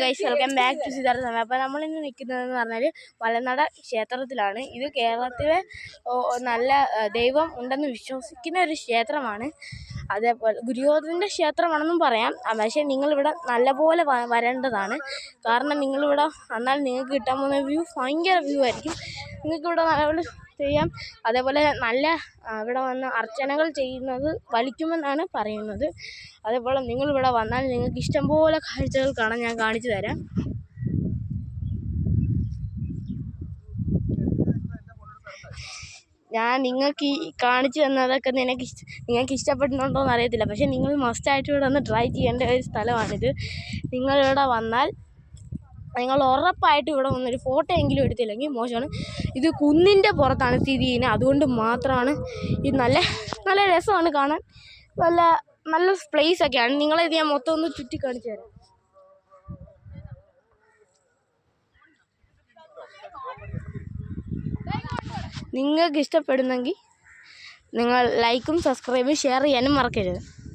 Guys, welcome back to Siddhartha. അപ്പോൾ നമ്മളിന്ന് നിൽക്കുന്നതെന്ന് പറഞ്ഞാൽ മലനട ക്ഷേത്രത്തിലാണ്. ഇത് കേരളത്തിലെ നല്ല ദൈവം ഉണ്ടെന്ന് വിശ്വസിക്കുന്ന ഒരു ക്ഷേത്രമാണ്. അതേപോലെ ഗുരുവായൂരിൻ്റെ ക്ഷേത്രമാണെന്നും പറയാം. പക്ഷേ നിങ്ങളിവിടെ നല്ലപോലെ വരേണ്ടതാണ്. കാരണം നിങ്ങളിവിടെ വന്നാൽ നിങ്ങൾക്ക് കിട്ടാൻ പോകുന്ന വ്യൂ ഭയങ്കര വ്യൂ ആയിരിക്കും. നിങ്ങൾക്കിവിടെ നല്ലപോലെ ചെയ്യാം. അതേപോലെ നല്ല ഇവിടെ വന്ന് അർച്ചനകൾ ചെയ്യുന്നത് വലിക്കുമെന്നാണ് പറയുന്നത്. അതേപോലെ നിങ്ങളിവിടെ വന്നാൽ നിങ്ങൾക്ക് ഇഷ്ടംപോലെ കാഴ്ചകൾ കാണാൻ ഞാൻ കാണിച്ചു തരാം. ഞാൻ നിങ്ങൾക്ക് ഈ കാണിച്ചു തന്നതൊക്കെ നിങ്ങൾക്ക് ഇഷ്ടപ്പെടുന്നുണ്ടോ എന്ന് അറിയത്തില്ല. പക്ഷേ നിങ്ങൾ മസ്റ്റായിട്ട് ഇവിടെ ഒന്ന് ട്രൈ ചെയ്യേണ്ട ഒരു സ്ഥലമാണിത്. നിങ്ങളിവിടെ വന്നാൽ നിങ്ങൾ ഉറപ്പായിട്ട് ഇവിടെ വന്നൊരു ഫോട്ടോ എങ്കിലും എടുത്തില്ലെങ്കിൽ മോശമാണ്. ഇത് കുന്നിൻ്റെ പുറത്താണ് സ്ഥിതി ചെയ്യുന്നത്. അതുകൊണ്ട് മാത്രമാണ് ഇത് നല്ല രസമാണ് കാണാൻ. നല്ല പ്ലേസൊക്കെയാണ്. നിങ്ങളിത് ഞാൻ മൊത്തം ഒന്ന് ചുറ്റി കാണിച്ചു തരാം. നിങ്ങൾക്ക് ഇഷ്ടപ്പെടുന്നെങ്കിൽ നിങ്ങൾ ലൈക്കും സബ്സ്ക്രൈബും ഷെയർ ചെയ്യാനും മറക്കരുത്.